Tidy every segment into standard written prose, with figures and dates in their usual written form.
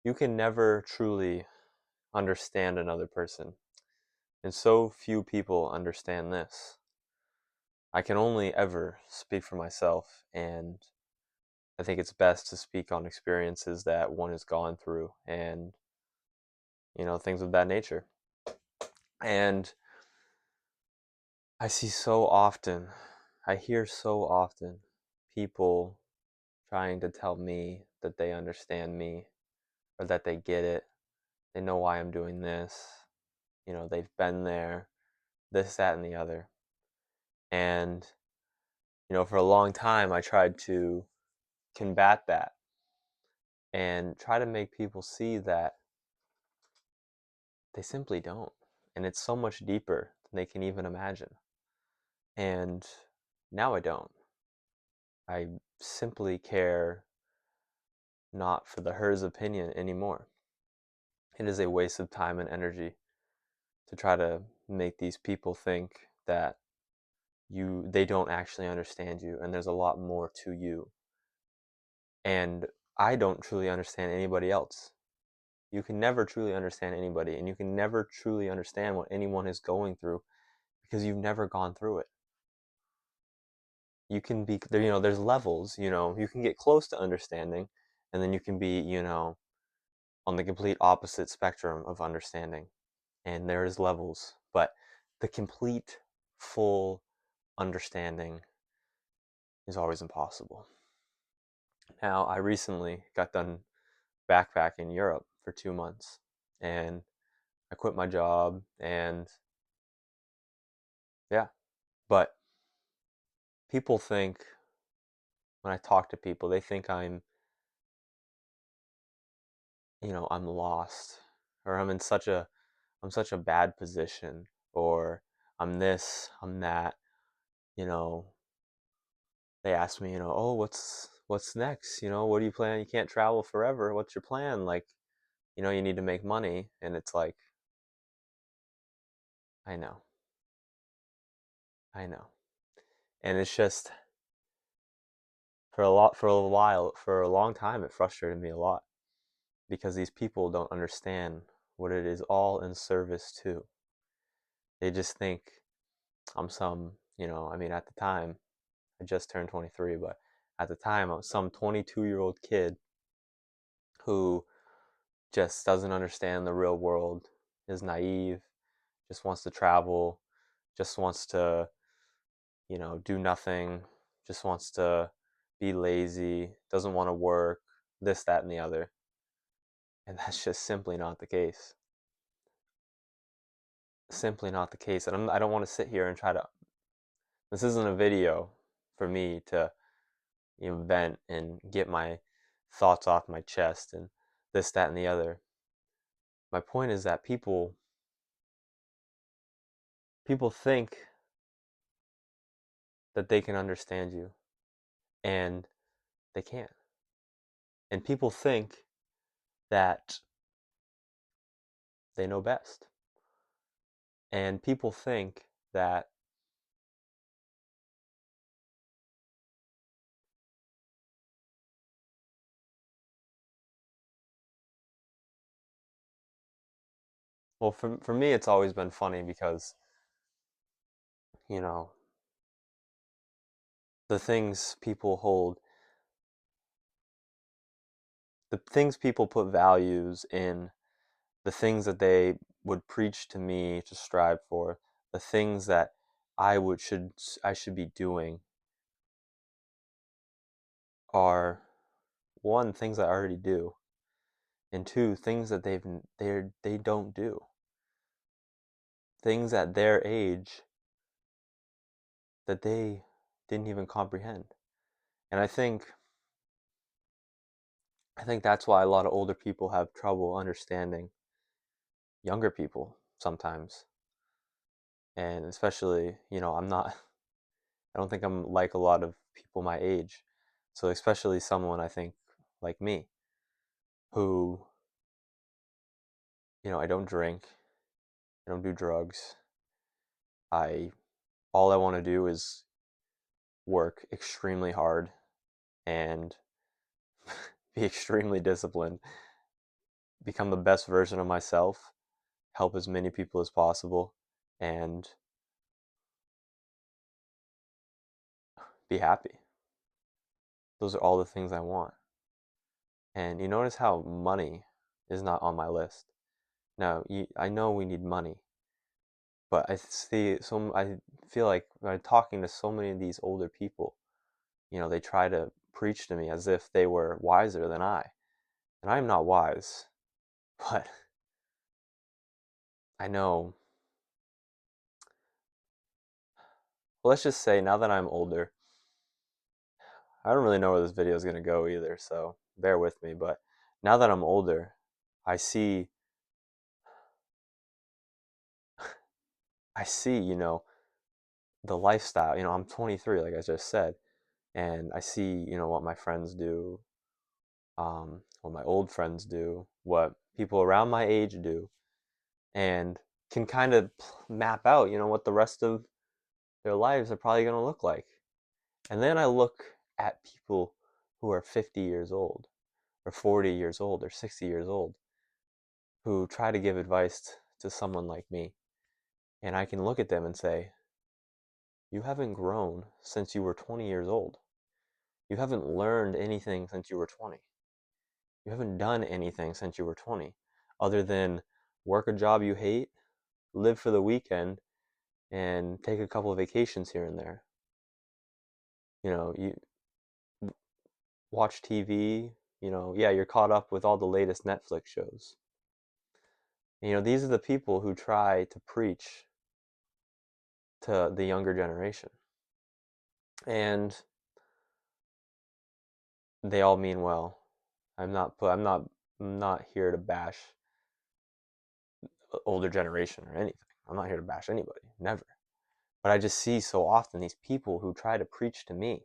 You can never truly understand another person, and so few people understand this. I can only ever speak for myself, and I think it's best to speak on experiences that one has gone through and, things of that nature. And I see so often, I hear so often people trying to tell me that they understand me or that they get it. They know why I'm doing this. They've been there, this, that, and the other. And, for a long time, I tried to combat that and try to make people see that they simply don't. And it's so much deeper than they can even imagine. And now I don't. I simply care not for the her's opinion anymore. It is a waste of time and energy to try to make these people think that they don't actually understand you and there's a lot more to you. And I don't truly understand anybody else. You can never truly understand anybody, and you can never truly understand what anyone is going through because you've never gone through it. You can be there, there's levels, you can get close to understanding, and then you can be, on the complete opposite spectrum of understanding. And there's levels, but the complete, full understanding is always impossible. Now, I recently got done backpacking in Europe for 2 months, and I quit my job, and yeah, but people think, when I talk to people, they think I'm lost, or I'm such a bad position, or I'm this, I'm that, you know, they ask me, oh, what's next? What do you plan? You can't travel forever. What's your plan? Like, you need to make money, and it's like, I know, I know. And it's just for a long time, it frustrated me a lot because these people don't understand what it is all in service to. They just think I'm I mean, at the time, I just turned 23, but at the time, I was some 22-year-old kid who just doesn't understand the real world, is naive, just wants to travel, just wants to, do nothing, just wants to be lazy, doesn't want to work, this, that, and the other. And that's just simply not the case. Simply not the case. And I don't want to sit here and try to. This isn't a video for me to, vent and get my thoughts off my chest and this, that, and the other. My point is that people think that they can understand you, and they can't. And people think that they know best. And people think that, well, for me, it's always been funny because, you know, the things people hold, the things people put values in, the things that they would preach to me to strive for, the things that I should be doing are, one, things I already do, and two, things that they don't do. Things at their age that they didn't even comprehend. And I think that's why a lot of older people have trouble understanding younger people sometimes. And especially, I don't think I'm like a lot of people my age. So especially someone I think like me who, I don't drink, I don't do drugs. I All I want to do is work extremely hard and be extremely disciplined become the best version of myself, help as many people as possible, and be happy. Those are all the things I want. And you notice how money is not on my list. Now, I know we need money, but I feel like when I'm talking to so many of these older people, they try to preach to me as if they were wiser than I. And I'm not wise, but I know, well, let's just say now that I'm older, I don't really know where this video is going to go either, so bear with me, but now that I'm older, I see I see, the lifestyle. I'm 23, like I just said, and I see, what my friends do, what my old friends do, what people around my age do, and can kind of map out, what the rest of their lives are probably going to look like. And then I look at people who are 50 years old, or 40 years old, or 60 years old, who try to give advice to someone like me. And I can look at them and say, you haven't grown since you were 20 years old. You haven't learned anything since you were 20. You haven't done anything since you were 20 other than work a job you hate, live for the weekend, and take a couple of vacations here and there. You watch TV, yeah, you're caught up with all the latest Netflix shows. These are the people who try to preach to the younger generation. And they all mean well. I'm not here to bash older generation or anything. I'm not here to bash anybody, never. But I just see so often these people who try to preach to me,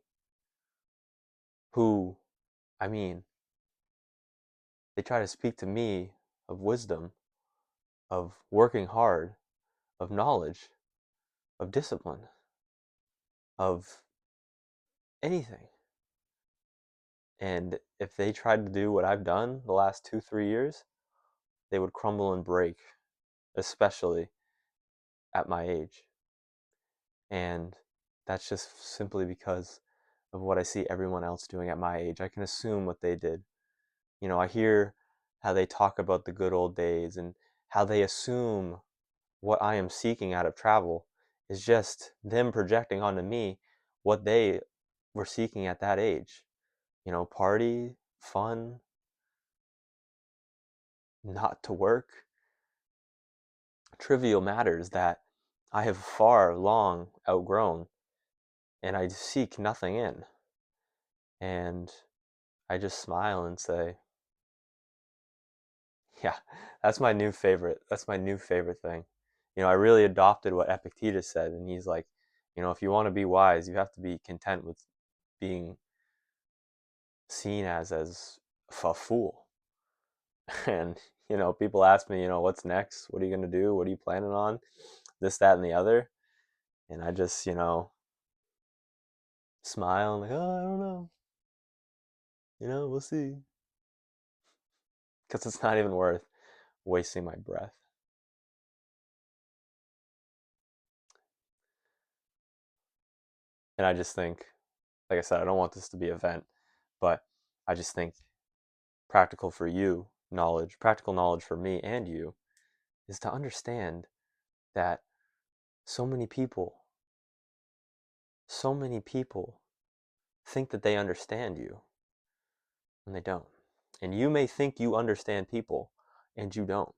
who, I mean, they try to speak to me of wisdom, of working hard, of knowledge, of discipline, of anything. And if they tried to do what I've done the last 2, 3 years, they would crumble and break, especially at my age. And that's just simply because of what I see everyone else doing at my age. I can assume what they did. I hear how they talk about the good old days and how they assume what I am seeking out of travel is just them projecting onto me what they were seeking at that age. Party, fun, not to work, trivial matters that I have far long outgrown and I seek nothing in. And I just smile and say, yeah, that's my new favorite. That's my new favorite thing. I really adopted what Epictetus said, and he's like, if you want to be wise, you have to be content with being seen as a fool. And people ask me, what's next? What are you gonna do? What are you planning on? This, that, and the other. And I just, smile and like, oh, I don't know. We'll see. Because it's not even worth wasting my breath. And I just think, like I said, I don't want this to be a vent, but I just think practical knowledge for me and you is to understand that so many people, so many people think that they understand you and they don't. And you may think you understand people and you don't.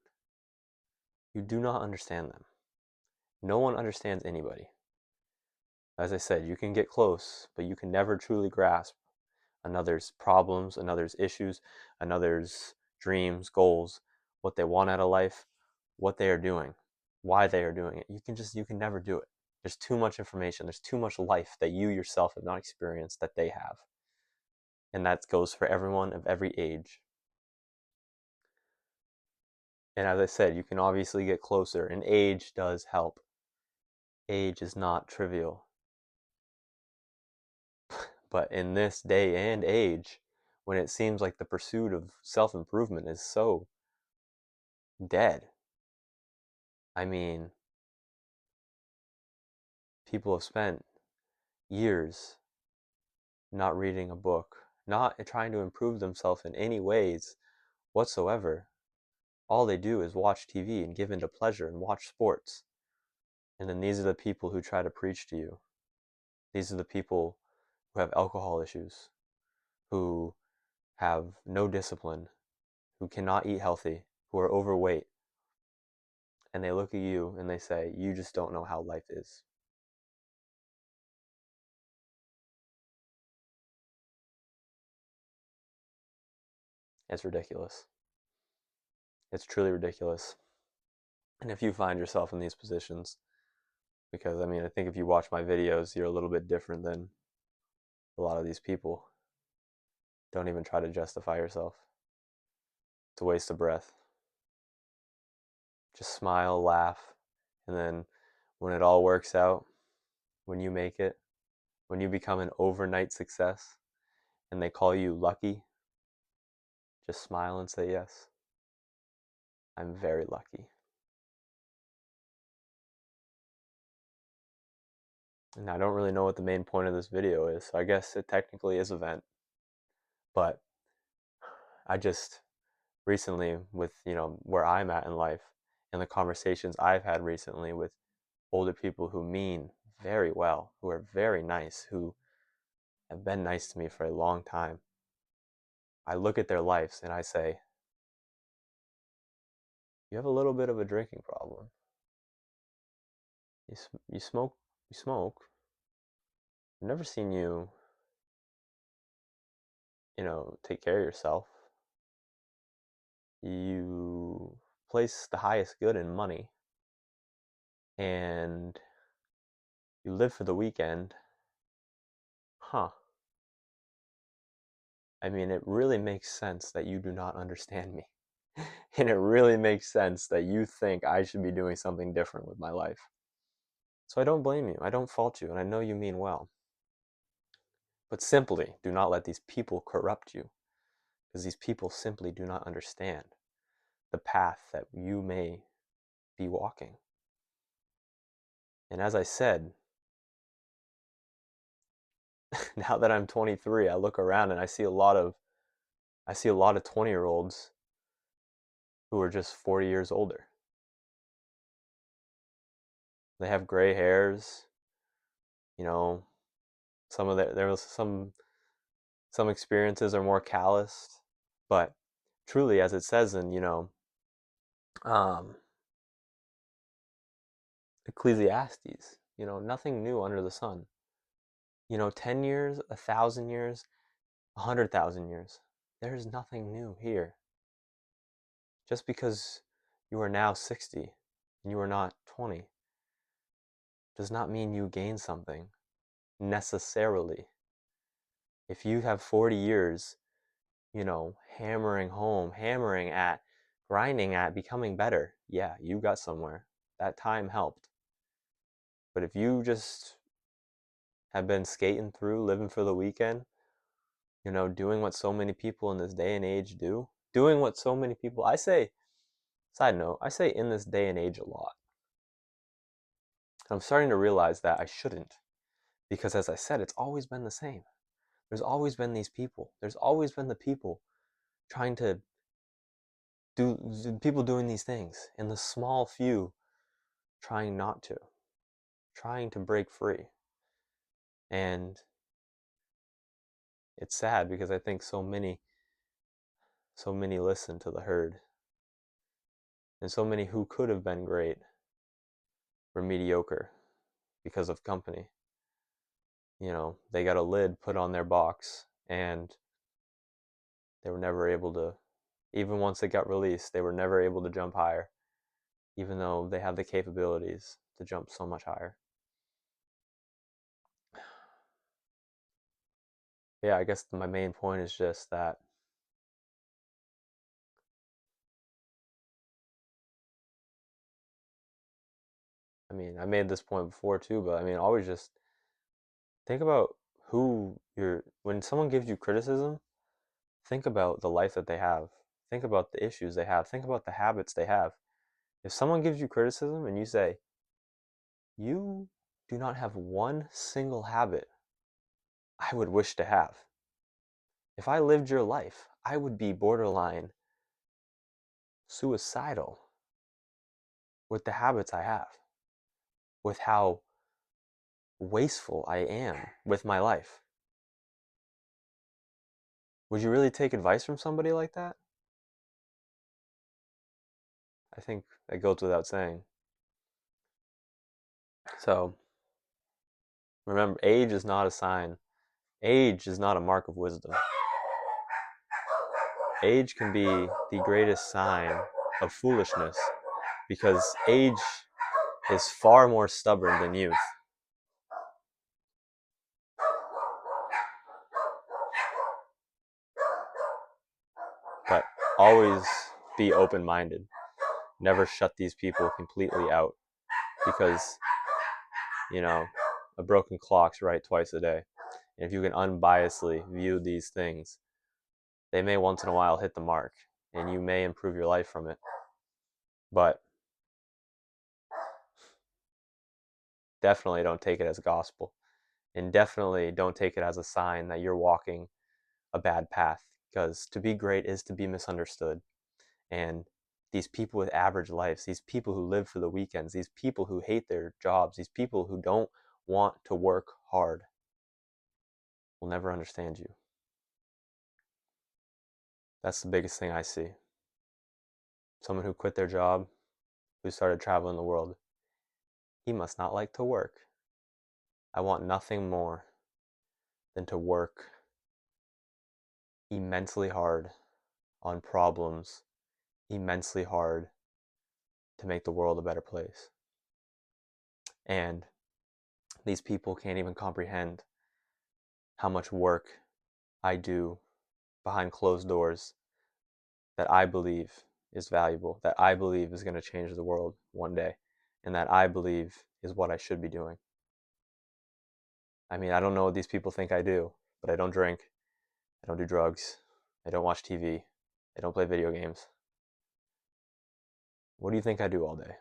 You do not understand them. No one understands anybody. As I said, you can get close, but you can never truly grasp another's problems, another's issues, another's dreams, goals, what they want out of life, what they are doing, why they are doing it. You can never do it. There's too much information. There's too much life that you yourself have not experienced that they have. And that goes for everyone of every age. And as I said, you can obviously get closer, and age does help. Age is not trivial. But in this day and age, when it seems like the pursuit of self improvement is so dead. I mean, people have spent years not reading a book, not trying to improve themselves in any ways whatsoever. All they do is watch TV and give into pleasure and watch sports. And then these are the people who try to preach to you. These are the people who have alcohol issues, who have no discipline, who cannot eat healthy, who are overweight. And they look at you and they say, you just don't know how life is. It's ridiculous. It's truly ridiculous. And if you find yourself in these positions, because I mean, I think if you watch my videos, you're a little bit different than a lot of these people. Don't even try to justify yourself. It's a waste of breath. Just smile, laugh, and then when it all works out, when you make it, when you become an overnight success and they call you lucky, just smile and say, yes, I'm very lucky. And I don't really know what the main point of this video is, so I guess it technically is a vent. But I just recently, with where I'm at in life and the conversations I've had recently with older people who mean very well, who are very nice, who have been nice to me for a long time, I look at their lives and I say, you have a little bit of a drinking problem. You smoke, you smoke. I've never seen you, take care of yourself. You place the highest good in money, and you live for the weekend. Huh. I mean, it really makes sense that you do not understand me. And it really makes sense that you think I should be doing something different with my life. So I don't blame you. I don't fault you. And I know you mean well. But simply do not let these people corrupt you, because these people simply do not understand the path that you may be walking. And as I said, now that I'm 23, I look around and I see a lot of 20-year-olds who are just 40 years older. They have gray hairs, you know, there was some experiences are more calloused, but truly, as it says in, um, Ecclesiastes, nothing new under the sun. 10 years, 1,000 years, 100,000 years. There's nothing new here. Just because you are now 60 and you are not 20 does not mean you gain something necessarily. If you have 40 years, hammering home, hammering at, grinding at becoming better, yeah, you got somewhere. That time helped. But if you just have been skating through, living for the weekend, doing what so many people in this day and age do, doing what so many people, I say, side note, I say in this day and age a lot. I'm starting to realize that I shouldn't, because as I said, it's always been the same. There's always been these people. There's always been the people trying to people doing these things, and the small few trying not to, trying to break free. And it's sad because I think so many listen to the herd, and so many who could have been great were mediocre because of company. They got a lid put on their box, and they were never able to, even once it got released, they were never able to jump higher, even though they have the capabilities to jump so much higher. Yeah, I guess my main point is just that I mean, I made this point before too, but I mean, always just think about when someone gives you criticism, think about the life that they have. Think about the issues they have. Think about the habits they have. If someone gives you criticism and you say, you do not have one single habit I would wish to have. If I lived your life, I would be borderline suicidal with the habits I have, with how wasteful I am with my life. Would you really take advice from somebody like that? I think that goes without saying. So, remember, age is not a sign. Age is not a mark of wisdom. Age can be the greatest sign of foolishness because age is far more stubborn than youth. But always be open-minded. Never shut these people completely out because, a broken clock's right twice a day. And if you can unbiasedly view these things, they may once in a while hit the mark and you may improve your life from it. But definitely don't take it as gospel. And definitely don't take it as a sign that you're walking a bad path, because to be great is to be misunderstood. And these people with average lives, these people who live for the weekends, these people who hate their jobs, these people who don't want to work hard will never understand you. That's the biggest thing I see. Someone who quit their job, who started traveling the world. He must not like to work. I want nothing more than to work immensely hard on problems, immensely hard to make the world a better place. And these people can't even comprehend how much work I do behind closed doors that I believe is valuable, that I believe is going to change the world one day, and that I believe is what I should be doing. I mean, I don't know what these people think I do, but I don't drink, I don't do drugs, I don't watch TV, I don't play video games. What do you think I do all day?